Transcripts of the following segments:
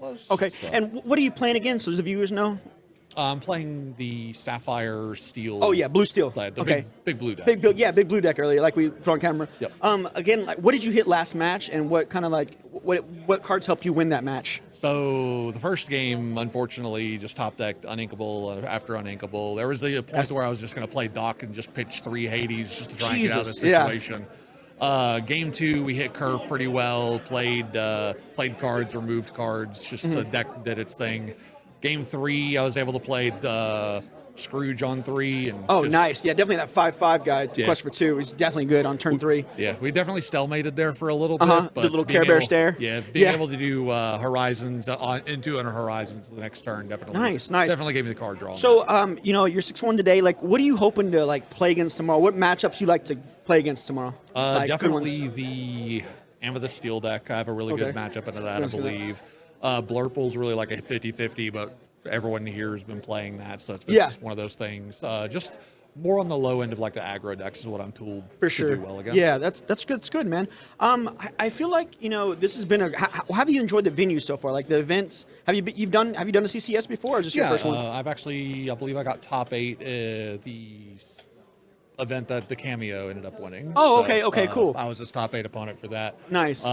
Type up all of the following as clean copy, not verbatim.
close. Okay. So. And what are you playing again, so the viewers know? I'm playing the Sapphire Steel. Oh yeah, blue steel. The big blue deck. Big blue deck earlier, like we put on camera. Yep. Again, like, what did you hit last match, and what kind of like what cards helped you win that match? So the first game, unfortunately, just top decked Uninkable after Uninkable. There was a point where I was just going to play Doc and just pitch 3 Hades just to try and get out of the situation. Game 2, we hit curve pretty well. Played cards, removed cards. Just the deck did its thing. Game 3, I was able to play Scrooge on 3. And nice. Yeah, definitely that 5/5 guy, Quest for 2, is definitely good on turn 3. Yeah, we definitely stalemated there for a little bit. But the little Care Bear stare. Yeah, being able to do Horizons into an Horizons the next turn definitely. Nice. Definitely gave me the card draw. So, you're 6-1 today. Like, what are you hoping to like play against tomorrow? What matchups you like to play against tomorrow? Definitely the Amethyst Steel deck. I have a really good matchup into that, I believe. Blurple's really like a 50-50, but everyone here has been playing that, so it's been just one of those things. Just more on the low end of like the aggro decks is what I'm told for to sure. do well against. Yeah, that's good. It's good, man. I feel like this has been how have you enjoyed the venue so far? Like the events. Have you done a CCS before, or is this your first one? I believe I got top 8 the event that the Cameo ended up winning. Oh, okay, cool. I was his top 8 opponent for that. Nice.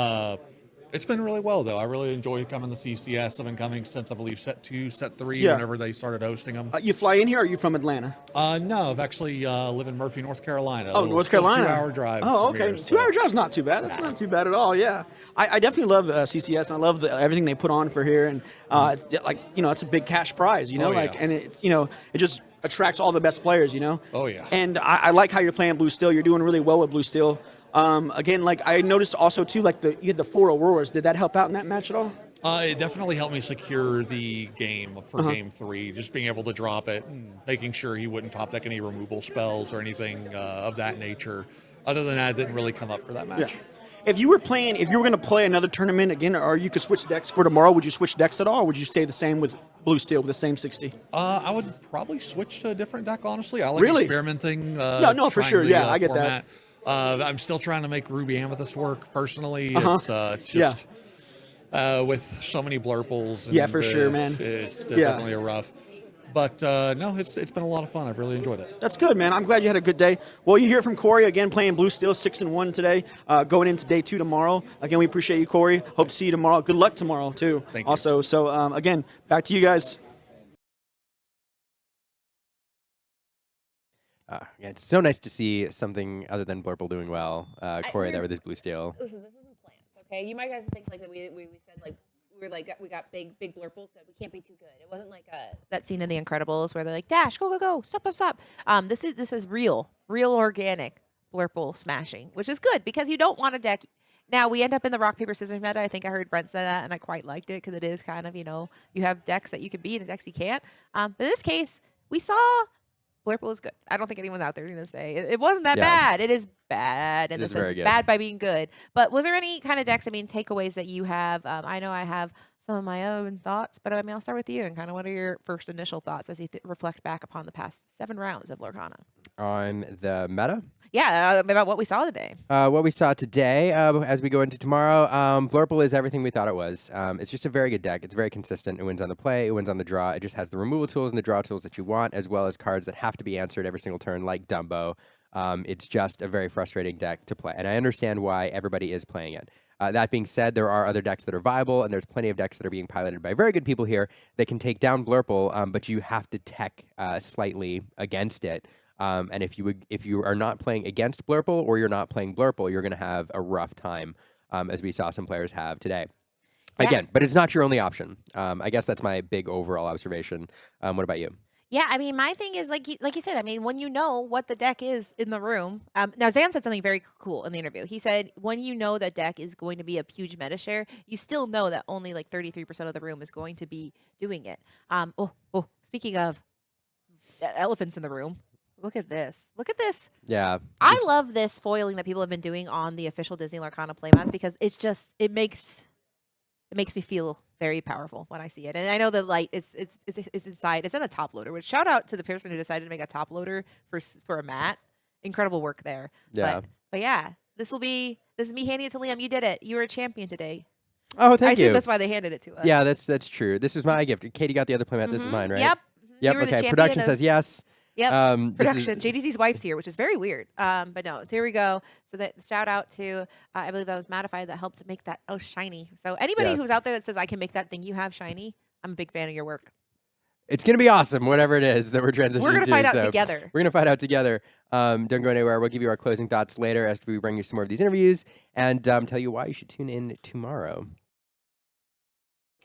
It's been really well, though. I really enjoy coming to CCS. I've been coming since, I believe, set 2, set 3, whenever they started hosting them. You fly in here, or are you from Atlanta? No, I've actually live in Murphy, North Carolina. Oh, North Carolina. 2-hour drive. Oh, okay. 2-hour drive's not too bad. That's not too bad at all, yeah. I definitely love CCS, and I love everything they put on for here. And, it's a big cash prize, and it's, it just attracts all the best players, Oh, yeah. And I like how you're playing Blue Steel. You're doing really well with Blue Steel. Again, like I noticed also too, like you had the 4 Auroras. Did that help out in that match at all? It definitely helped me secure the game for Game 3. Just being able to drop it, and making sure he wouldn't top deck any removal spells or anything of that nature. Other than that, it didn't really come up for that match. Yeah. If you were going to play another tournament again, or you could switch decks for tomorrow, would you switch decks at all, or would you stay the same with Blue Steel with the same 60? I would probably switch to a different deck, honestly. I like experimenting. For sure. Yeah, I get format. That. I'm still trying to make Ruby Amethyst work personally. It's just with so many blurples. Yeah, for sure, man. It's definitely a rough. But no, it's been a lot of fun. I've really enjoyed it. That's good, man. I'm glad you had a good day. Well, you hear from Corey again, playing Blue Steel 6-1 today, going into day 2 tomorrow. Again, we appreciate you, Corey. Hope to see you tomorrow. Good luck tomorrow too. Thank you. Also, so again, back to you guys. It's so nice to see something other than Blurple doing well. Corey there with his Blue Steel. Listen, this isn't plans, okay? You might guys think like that we said like we got big Blurples, so we can't be too good. It wasn't like that scene in The Incredibles where they're like, dash, go, stop. This is real organic Blurple smashing, which is good because you don't want a deck. Now we end up in the rock paper scissors meta. I think I heard Brent say that, and I quite liked it because it is kind of you have decks that you can beat and decks you can't. But in this case, we saw. Blurple is good. I don't think anyone's out there is going to say it wasn't that bad. It is bad in the sense it's bad by being good. But was there any kind of decks, takeaways that you have? I know I have some of my own thoughts, but I'll start with you and kind of what are your first initial thoughts as you reflect back upon the past 7 rounds of Lorcana? On the meta? Yeah, about what we saw today. What we saw today, as we go into tomorrow, Blurple is everything we thought it was. It's just a very good deck. It's very consistent. It wins on the play. It wins on the draw. It just has the removal tools and the draw tools that you want, as well as cards that have to be answered every single turn, like Dumbo. It's just a very frustrating deck to play, and I understand why everybody is playing it. That being said, there are other decks that are viable, and there's plenty of decks that are being piloted by very good people here that can take down Blurple, but you have to tech slightly against it. And if you are not playing against Blurple or you're not playing Blurple, you're going to have a rough time, as we saw some players have today. Yeah. Again, but it's not your only option. I guess that's my big overall observation. What about you? Yeah, my thing is like you said. When you know what the deck is in the room. Now Zan said something very cool in the interview. He said when you know that deck is going to be a huge meta share, you still know that only like 33% of the room is going to be doing it. Speaking of elephants in the room. Look at this. Yeah. I love this foiling that people have been doing on the official Disney Lorcana playmats because it makes me feel very powerful when I see it. And I know the light it's inside. It's in a top loader, which shout out to the person who decided to make a top loader for a mat. Incredible work there. Yeah. But yeah, this is me handing it to Liam. You did it. You were a champion today. Oh, I thank assume you. that's why they handed it to us. Yeah, that's true. This was my gift. Katie got the other playmat. This is mine, right? Yep. Yep. You were the Okay. champion Production of- says yes. Yep. This Production. is- JDC's wife's here, which is very weird. But no, so here we go. So that shout out to I believe that was Mattify that helped make that shiny. So anybody Yes. who's out there that says I can make that thing you have shiny, I'm a big fan of your work. It's gonna be awesome, whatever it is that we're transitioning We're gonna to. find out so together. We're gonna find out together. Don't go anywhere. We'll give you our closing thoughts later after we bring you some more of these interviews and tell you why you should tune in tomorrow.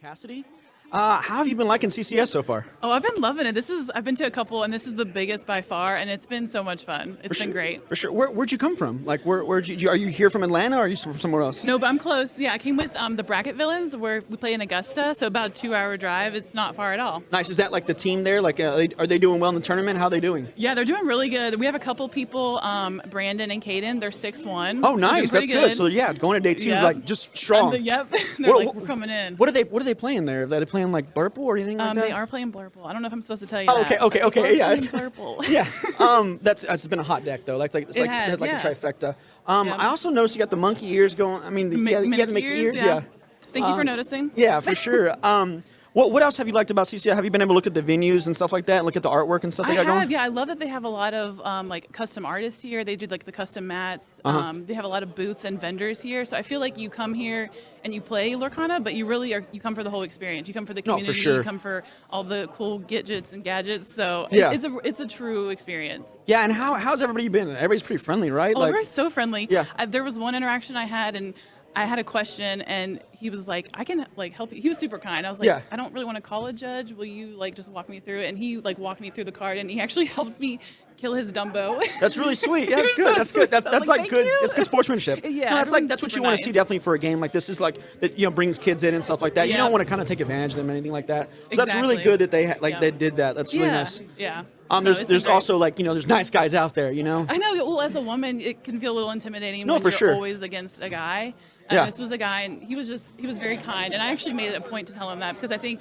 Cassidy, how have you been liking CCS so far? Oh, I've been loving it. I've been to a couple, and this is the biggest by far, and it's been so much fun. It's been great. For sure. Where'd you come from? Like, where'd you? Are you here from Atlanta, or are you from somewhere else? No, but I'm close. Yeah, I came with the Bracket Villains, where we play in Augusta, so about a 2-hour drive. It's not far at all. Nice. Is that like the team there? Like, are they doing well in the tournament? How are they doing? Yeah, they're doing really good. We have a couple people, Brandon and Caden. They're 6'1". Oh, so nice. they're That's pretty good. So yeah, going to day 2, Yep. like just strong. Yep. They're like, we're coming in. What are they playing there? Are they playing like Burple or anything like that? They are playing Blurple. I don't know if I'm supposed to tell you Oh, that. okay. but they are Yeah. playing Blurple. Yeah. That's been a hot deck though. It's like has, it has like yeah. a trifecta. Yeah. I also noticed you got the monkey ears going. I mean, the Mickey ears. Yeah. Thank you for noticing. Yeah, for sure. What else have you liked about CCI? Have you been able to look at the venues and stuff like that, and look at the artwork and stuff they got going? Yeah. I love that they have a lot of like custom artists here. They do like the custom mats. They have a lot of booths and vendors here. So I feel like you come here and you play Lorcana, but you really you come for the whole experience. You come for the community. for sure. You come for all the cool gadgets and gadgets. So Yeah. it's a true experience. Yeah, and how's everybody been? Everybody's pretty friendly, right? Oh, everyone's so friendly. Yeah. There was one interaction I had, and I had a question, and he was like, I can like help you. He was super kind. I was like, Yeah. I don't really want to call a judge. Will you like just walk me through it? And he like walked me through the card, and he actually helped me kill his Dumbo. That's really sweet. Yeah, that's He was good. so That's good. sweet. I That's was like like, good. "Thank you." It's good sportsmanship. Yeah, No, everyone's that's what you super want to see nice. definitely for a game like this. Is like that brings kids in and stuff like that. You Yeah. don't want to kind of take advantage of them or anything like that. So that's really Exactly. good that they Yeah. they did that. That's really Yeah, nice. yeah. So it's been There's great. also like there's nice guys out there. I know. Well, as a woman, it can feel a little intimidating No, when for you're sure. always against a guy. Yeah. This was a guy, and he was very kind. And I actually made it a point to tell him that because I think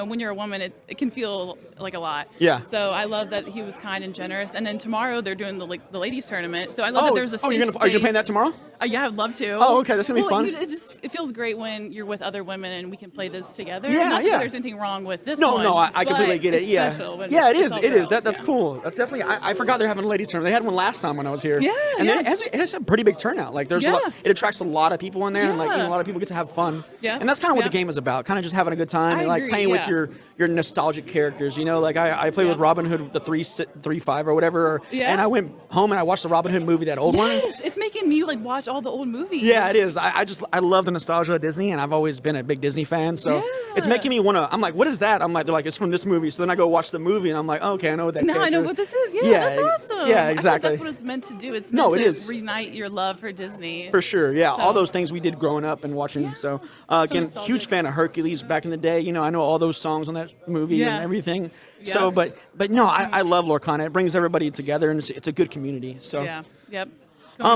when you're a woman, it can feel like a lot. Yeah. So I love that he was kind and generous. And then tomorrow they're doing the ladies tournament. So I love that there's a safe are you gonna play that tomorrow? Yeah, I'd love to. Oh, okay, that's gonna be fun. It feels great when you're with other women and we can play this together. Yeah, Not yeah. that there's anything wrong with this No, one. I completely but get it. it's Yeah, special when yeah, it it's is. all It is. girls, That's yeah. cool. That's definitely. I forgot they're having a ladies tournament. They had one last time when I was here. Yeah, and yeah. it has a pretty big turnout. Like there's a lot. Yeah. It attracts a lot of people in there, and like Yeah. a lot of people get to have fun. Yeah. And that's kind of what Yeah. the game is about. Kind of just having a good time I and like agree, playing with yeah. your nostalgic characters. Like I played with Robin Hood, the 3.5 or whatever. Yeah. And I went home and I watched the Robin Hood movie, that old one. Yes, it's making me like watch all the old movies. Yeah, it is. I love the nostalgia of Disney, and I've always been a big Disney fan. So it's Yeah. making me want to. I'm like, what is that? I'm like, they're like, it's from this movie. So then I go watch the movie, and I'm like, oh, okay, I know what that. Now I know character what this is. Yeah, Yeah, that's awesome. yeah, I feel like exactly. that's what it's meant to do. It's No, meant it to is. reunite your love for Disney. For sure, yeah. So- All those things we did growing up and watching. Yeah. So So again, nostalgic. huge fan of Hercules back in the day. I know all those songs on that movie and Yeah. everything. Yeah. So, but no, I love Lorcana. It brings everybody together, and it's a good community. So, Yeah. Yep.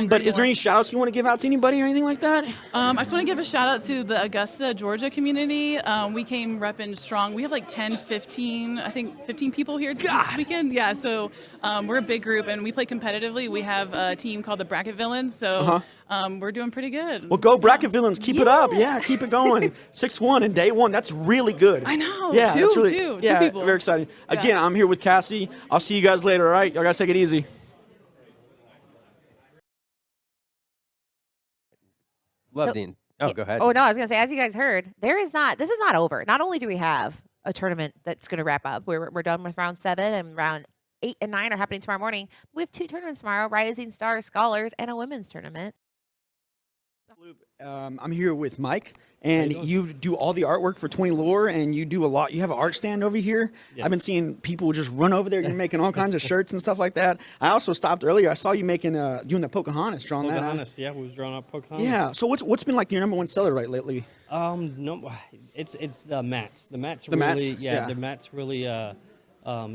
but is there any shout outs you want to give out to anybody or anything like that? I just want to give a shout out to the Augusta, Georgia community. We came repping strong. We have like 10, 15, I think 15 people here this weekend. Yeah, so we're a big group and we play competitively. We have a team called the Bracket Villains, so we're doing pretty good. Well, go Bracket Villains. Keep it up. Yeah. Yeah, keep it going. 6-1 in day 1. That's really good. I know. Yeah, Two, that's really two yeah, people. very exciting. Yeah. Again, I'm here with Cassie. I'll see you guys later, all right? Y'all guys take it easy. Love So- the. Oh, go ahead. Oh no, I was gonna say, as you guys heard, this is not over. Not only do we have a tournament that's gonna wrap up, we're done with round 7 and round 8 and 9 are happening tomorrow morning. We have 2 tournaments tomorrow: Rising Stars Scholars and a women's tournament. I'm here with Mike, and you do all the artwork for 20 Lore, and you do a lot. You have an art stand over here. Yes. I've been seeing people just run over there. You're making all kinds of shirts and stuff like that. I also stopped earlier. I saw you doing the Pocahontas, drawing that. Pocahontas, yeah, we was drawing up Pocahontas. Yeah. So what's been like your number one seller right lately? No, it's the mats. The mats The mats? really, Yeah. the mats really.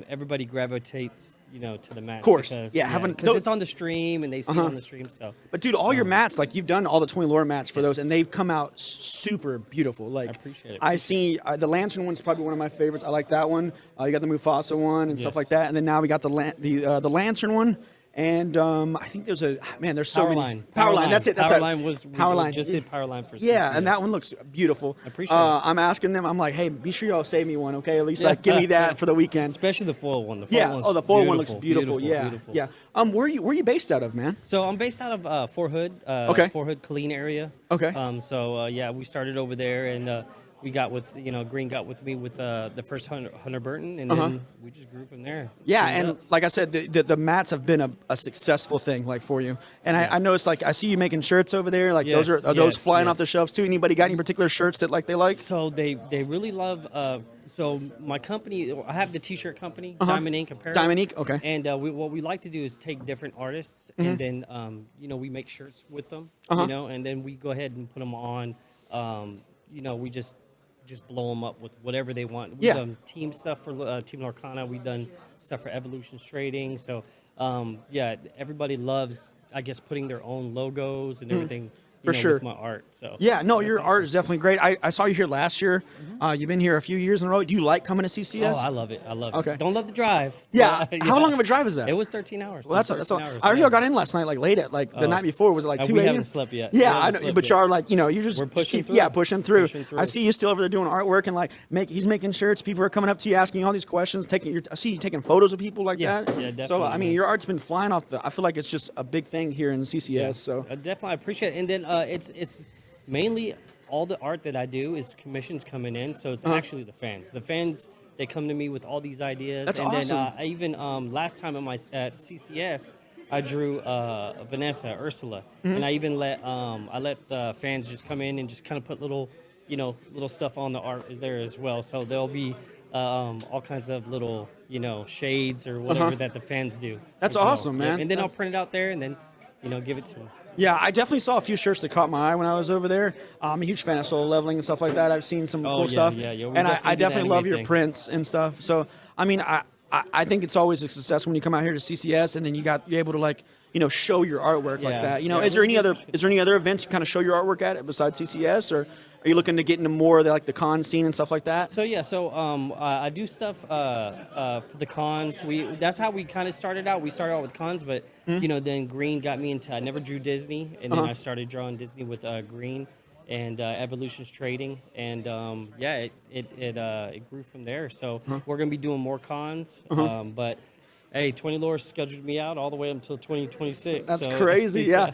Everybody gravitates, to the mats. Of course. because, Yeah, having- because it's on the stream and they see it on the stream. So But dude, all your mats, like you've done all the 20 Lore mats for those, and they've come out super beautiful. Like appreciate it. I see the Lantern one's probably one of my favorites. I like that one. You got the Mufasa one and stuff Yes. like that, and then now we got the Lantern one. and I think there's there's so many. Powerline. That's it. Powerline. Just did Powerline for Yeah, and that one looks beautiful. I appreciate it. I'm asking them. I'm like, hey, be sure y'all save me one, okay? At least like give me that for the weekend. Especially the foil one. The foil one looks beautiful. Yeah. Where are you based out of, man? So I'm based out of Fort Hood. Fort Hood, Killeen area. Okay. We started over there, and we got with Green got with me with the first Hunter Burton, and then we just grew from there. Yeah, and like I said, the mats have been a successful thing like for you. And I noticed I see you making shirts over there. Like those are those flying off the shelves too. Anybody got any particular shirts that they like? So they really love. So my company, I have the T-shirt company, Diamond Ink Apparel. Diamond Ink, okay. And what we like to do is take different artists, and then we make shirts with them, and then we go ahead and put them on. We just blow them up with whatever they want. We've done team stuff for Team Lorcana. We've done stuff for Evolutions Trading. So, everybody loves, I guess, putting their own logos and everything. For sure. With my art. So your art is definitely great. I saw you here last year. You've been here a few years in a row. Do you like coming to CCS? Oh, I love it. Okay. Don't love the drive. Yeah. How long of a drive is that? It was 13 hours. Well, that's all. I heard y'all got in last night, like late at the night before. Was it like 2 a.m.? We haven't slept yet. Yeah, I know. But y'all are you're just we're pushing through. Yeah, pushing through. I see you still over there doing artwork and he's making shirts. People are coming up to you asking you all these questions. I see you taking photos of people like that. Yeah, definitely. So your art's been flying off I feel like it's just a big thing here in CCS. Yeah. So definitely, I appreciate it. And then it's mainly all the art that I do is commissions coming in, so it's actually the fans. The fans, they come to me with all these ideas. That's and awesome. Then I even last time at CCS, I drew Vanessa, Ursula, and I even let the fans just come in and just kind of put little stuff on the art there as well. So there'll be all kinds of little shades or whatever that the fans do. That's awesome, man. And then I'll print it out there and then give it to them. Yeah, I definitely saw a few shirts that caught my eye when I was over there. I'm a huge fan of solo leveling and stuff like that. I've seen some cool stuff. Yeah. And I definitely love your prints and stuff. So, I think it's always a success when you come out here to CCS and then you're able to show your artwork like that. Is there any other events you kind of show your artwork at besides CCS, or are you looking to get into more of the con scene and stuff like that? So I do stuff for the cons. That's how we kind of started out. We started out with cons, but then Green got me into. I never drew Disney, and then I started drawing Disney with Green and Evolutions Trading, and it grew from there. So we're gonna be doing more cons, but. Hey, 20 Lore scheduled me out all the way until 2026. That's crazy, yeah.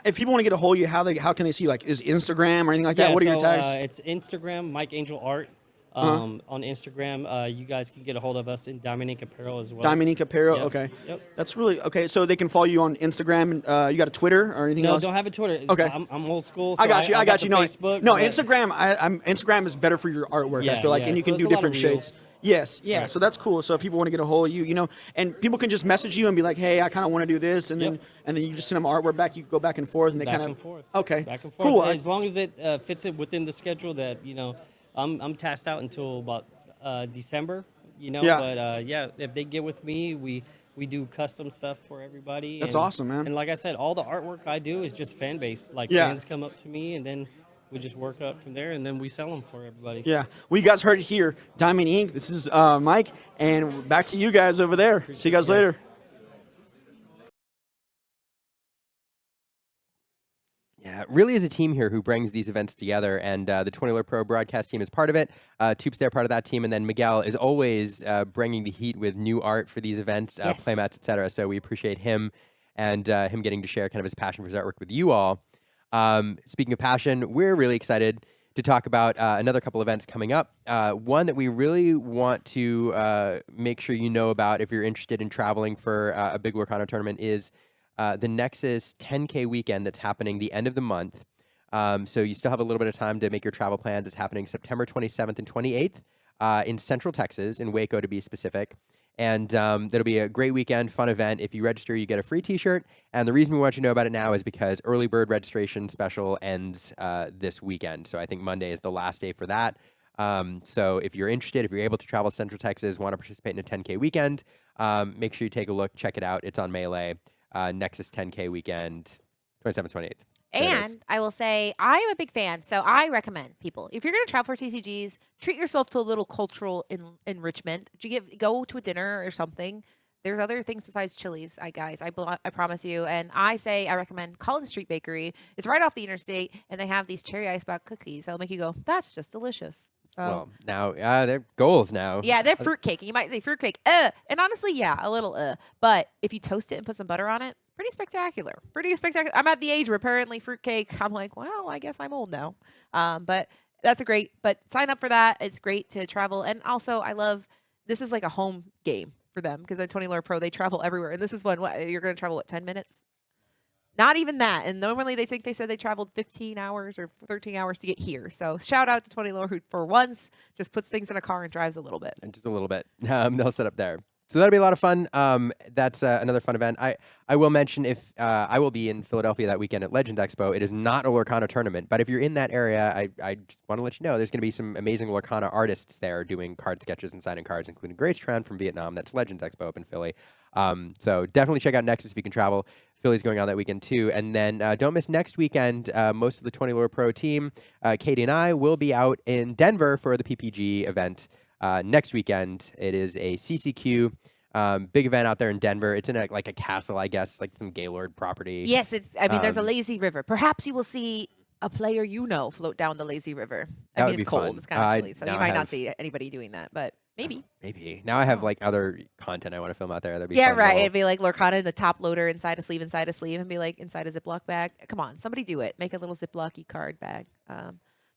If people want to get a hold of you, how can they see? Is Instagram or anything like that? What are your tags? It's Instagram, Mike Angel Art. On Instagram, you guys can get a hold of us in Diamond Ink Apparel as well. Diamond Ink Apparel, okay. Yep. That's really okay. So they can follow you on Instagram. You got a Twitter or anything else? No, don't have a Twitter. Okay. I'm old school. So I got you. No, Facebook, Instagram. Instagram is better for your artwork. I feel like, and you can do different shades. Yes, yeah. Right. So that's cool. So if people want to get a hold of you, and people can just message you and be like, "Hey, I kind of want to do this," and then you just send them artwork back. You go back and forth, and they kind of okay, back and forth. Cool. As long as it fits it within the schedule that I'm tasked out until about December. But if they get with me, we do custom stuff for everybody. That's awesome, man. And like I said, all the artwork I do is just fan based. Fans come up to me and then. We just work up from there, and then we sell them for everybody. Yeah. Well, you guys heard it here. Diamond Ink. This is Mike, and back to you guys over there. See you guys later. Yeah, it really is a team here who brings these events together, and the 20 Lore Pro broadcast team is part of it. Toop's there, part of that team, and then Miguel is always bringing the heat with new art for these events, playmats, etc. So we appreciate him and him getting to share kind of his passion for his artwork with you all. Speaking of passion, we're really excited to talk about another couple events coming up. One that we really want to make sure you know about if you're interested in traveling for a big Lorcana tournament is the Nexus 10K weekend that's happening the end of the month. So you still have a little bit of time to make your travel plans. It's happening September 27th and 28th in Central Texas, in Waco to be specific. And that'll be a great weekend, fun event. If you register, you get a free T-shirt. And the reason we want you to know about it now is because early bird registration special ends this weekend. So I think Monday is the last day for that. So if you're interested, if you're able to travel to Central Texas, want to participate in a 10K weekend, make sure you take a look, check it out. It's on Melee. Nexus 10K weekend, 27th, 28th. And I will say, I am a big fan, so I recommend people, if you're going to travel for TCGs, treat yourself to a little cultural enrichment. Go to a dinner or something. there's other things besides Chili's, guys. I promise you. And I recommend Collins Street Bakery. It's right off the interstate, and they have these cherry icebox cookies that'll make you go, "That's just delicious." So, well, now they're goals now. yeah, they're fruitcake. You might say fruitcake. And honestly, yeah, a little. But if you toast it and put some butter on it, pretty spectacular. Pretty spectacular. I'm at the age where apparently fruitcake, I'm like, well, I guess I'm old now. But that's but sign up for that. It's great to travel. And also, this is like a home game for them because at 20 Lore Pro, they travel everywhere. And this is you're going to travel, 10 minutes? Not even that. And normally they said they traveled 15 hours or 13 hours to get here. So shout out to 20 Lore who for once just puts things in a car and drives a little bit. And just a little bit. They'll set up there. So that'll be a lot of fun. That's another fun event. I will mention if I will be in Philadelphia that weekend at Legend Expo. It is not a Lorcana tournament, but if you're in that area, I just want to let you know there's going to be some amazing Lorcana artists there doing card sketches and signing cards, including Grace Tran from Vietnam. That's Legend Expo up in Philly. So definitely check out Nexus if you can travel. Philly's going on that weekend too. And then don't miss next weekend. Most of the 20 Lore Pro team, Katie and I, will be out in Denver for the PPG event. Next weekend, it is a CCQ big event out there in Denver. It's in a castle, I guess, like some Gaylord property. Yes, there's a lazy river. Perhaps you will see a player float down the lazy river. It's cold. Fun. It's kind of chilly, so you might not see anybody doing that, but maybe. Maybe. Now I have other content I want to film out there. That'd be fun. Right. It'd be like Lorcana in the top loader, inside a sleeve, and be like inside a Ziploc bag. Come on, somebody do it. Make a little Ziploc-y card bag.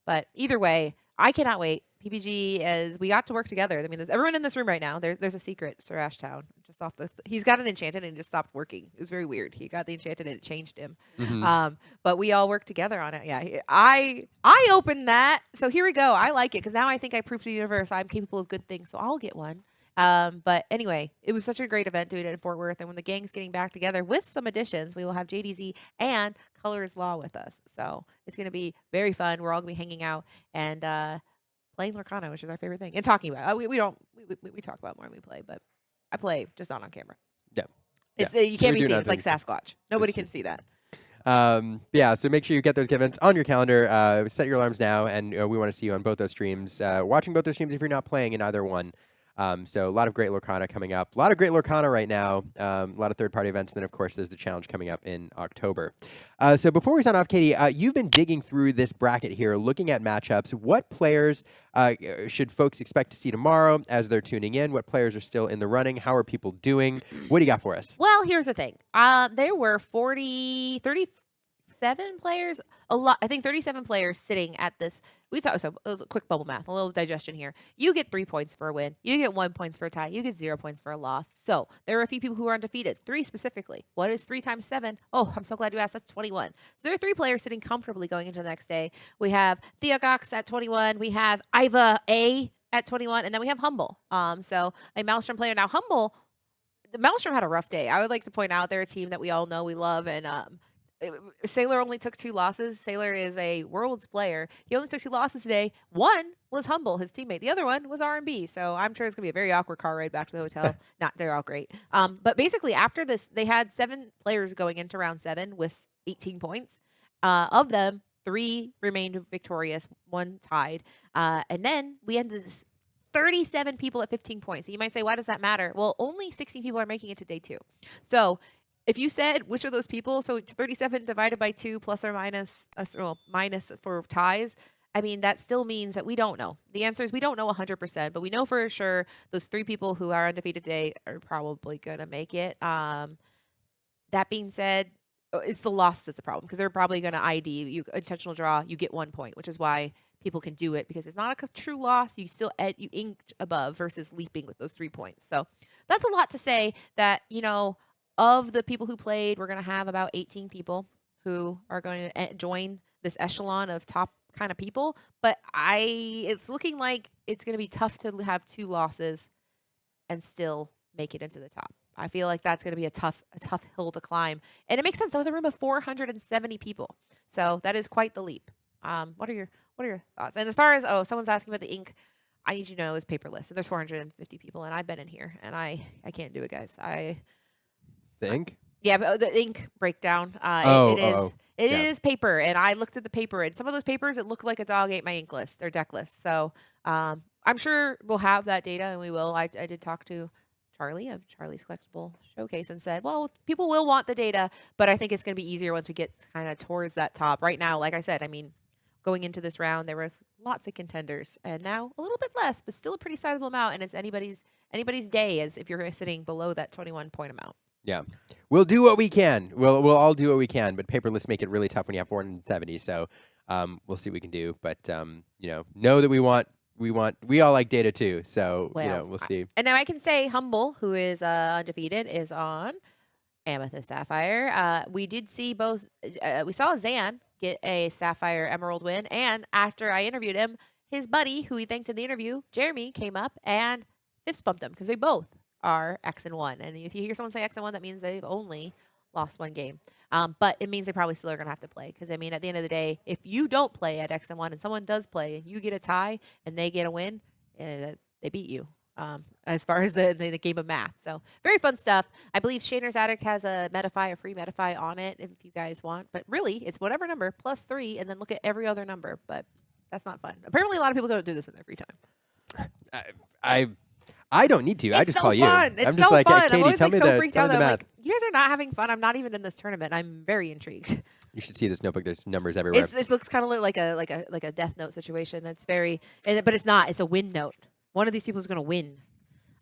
But either way, I cannot wait. PPG, as we got to work together. I mean, there's everyone in this room right now. There's a secret, SirAshtown. Just off he's got an enchanted and it just stopped working. It was very weird. He got the enchanted and it changed him. Mm-hmm. But we all worked together on it. Yeah, I opened that. So here we go. I like it because now I think I proved to the universe I'm capable of good things. So I'll get one. But anyway, it was such a great event doing it in Fort Worth. And when the gang's getting back together with some additions, we will have JDZ and Colors Law with us. So it's going to be very fun. We're all going to be hanging out and playing Lorcana, which is our favorite thing, and talking about it. We talk about it more than we play, but I play just not on camera. Yeah. You can't be seen. It's like Sasquatch. Nobody can see that. So make sure you get those events on your calendar. Set your alarms now, and we want to see you on both those streams. Watching both those streams if you're not playing in either one. So a lot of great Lorcana coming up. A lot of great Lorcana right now. A lot of third-party events. And then, of course, there's the challenge coming up in October. So before we sign off, Katie, you've been digging through this bracket here, looking at matchups. What players should folks expect to see tomorrow as they're tuning in? What players are still in the running? How are people doing? What do you got for us? Well, here's the thing. There were 37 players, I think 37 players sitting at this. So it was a quick bubble math, a little digestion here. You get 3 points for a win. You get 1 point for a tie. You get 0 points for a loss. So there are a few people who are undefeated. 3 specifically. What is 3 times 7? Oh, I'm so glad you asked. That's 21. So there are 3 players sitting comfortably going into the next day. We have Theogox at 21. We have Iva A at 21. And then we have Humble. So a Maelstrom player. Now, Humble, the Maelstrom had a rough day. I would like to point out they're a team that we all know we love. And Sailor only took 2 losses. Sailor is a Worlds player. He only took 2 losses today. One was Humble, his teammate. The other one was R&B. So I'm sure it's going to be a very awkward car ride back to the hotel. They're all great. But basically, after this, they had 7 players going into round 7 with 18 points. Of them, 3 remained victorious, 1 tied. And then we ended this 37 people at 15 points. So you might say, why does that matter? Well, only 16 people are making it to day 2. So if you said which of those people, so 37 divided by 2 plus or minus, minus for ties, I mean, that still means that we don't know. The answer is we don't know 100%, but we know for sure those 3 people who are undefeated today are probably going to make it. That being said, it's the loss that's the problem because they're probably going to ID you intentional draw. You get 1 point, which is why people can do it because it's not a true loss. You still you inked above versus leaping with those 3 points. So that's a lot to say that, of the people who played, we're going to have about 18 people who are going to join this echelon of top kind of people. But it's looking like it's going to be tough to have 2 losses and still make it into the top. I feel like that's going to be a tough hill to climb. And it makes sense. That was a room of 470 people. So that is quite the leap. What are your thoughts? And as far as, someone's asking about the ink, I need you to know is paperless. And there's 450 people, and I've been in here, and I can't do it, guys. The ink? Yeah, but the ink breakdown. It is paper, and I looked at the paper, and some of those papers, it looked like a dog ate my ink list or deck list. So I'm sure we'll have that data, and we will. I did talk to Charlie of Charlie's Collectible Showcase and said, well, people will want the data, but I think it's going to be easier once we get kind of towards that top. Right now, like I said, I mean, going into this round, there was lots of contenders, and now a little bit less, but still a pretty sizable amount, and it's anybody's day as if you're sitting below that 21-point amount. Yeah. We'll do what we can. We'll all do what we can, but paper lists make it really tough when you have 470, so we'll see what we can do. But, know that we all like data too, so, we'll see. And now I can say Humble, who is undefeated, is on Amethyst Sapphire. We did see both, we saw Zan get a Sapphire Emerald win, and after I interviewed him, his buddy, who he thanked in the interview, Jeremy, came up and fist bumped him because they both are X and 1. And if you hear someone say X and 1, that means they've only lost one game. But it means they probably still are going to have to play. Because, I mean, at the end of the day, if you don't play at X and 1 and someone does play and you get a tie and they get a win, they beat you as far as the game of math. So very fun stuff. I believe Shaner's Attic has a free Metafy on it if you guys want. But really, it's whatever number plus 3 and then look at every other number. But that's not fun. Apparently, a lot of people don't do this in their free time. I don't need to. I just call you. Fun. It's I'm just so like, fun. Katie, I'm always tell me so the freaked out. I'm math. like, you guys are not having fun. I'm not even in this tournament. I'm very intrigued. You should see this notebook. There's numbers everywhere. It looks kind of like a death note situation. It's but it's not. It's a win note. One of these people is going to win.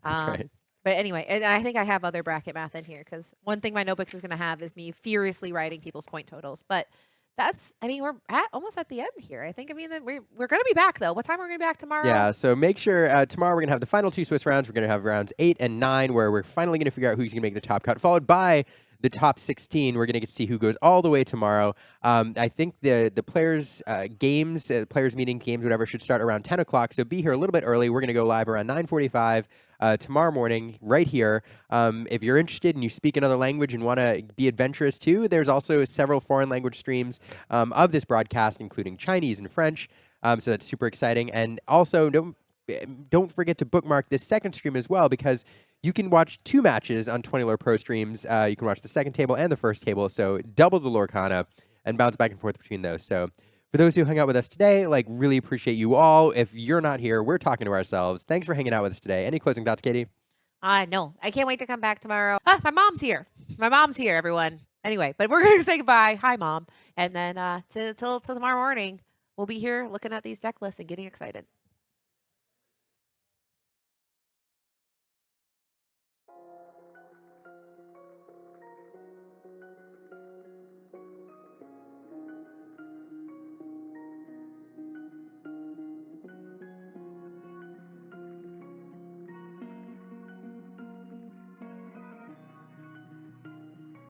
That's right. But anyway, and I think I have other bracket math in here because one thing my notebooks is going to have is me furiously writing people's point totals. But we're almost at the end here. I think, that we're going to be back, though. What time are we going to be back tomorrow? Yeah, so make sure tomorrow we're going to have the final 2 Swiss rounds. We're going to have rounds 8 and 9 where we're finally going to figure out who's going to make the top cut, followed by the top 16. We're going to get to see who goes all the way tomorrow. I think the players' games, players' meeting games, whatever, should start around 10 o'clock, so be here a little bit early. We're going to go live around 9:45 tomorrow morning right here. If you're interested and you speak another language and want to be adventurous too, there's also several foreign language streams of this broadcast, including Chinese and French, so that's super exciting. And also, don't forget to bookmark this second stream as well, because you can watch 2 matches on 20 Lore Pro streams. You can watch the second table and the first table, so double the Lorcana and bounce back and forth between those. So for those who hung out with us today, really appreciate you all. If you're not here, we're talking to ourselves. Thanks for hanging out with us today. Any closing thoughts, Katie? No. I can't wait to come back tomorrow. My mom's here. My mom's here, everyone. Anyway, but we're going to say goodbye. Hi, Mom. And then till tomorrow morning, we'll be here looking at these deck lists and getting excited.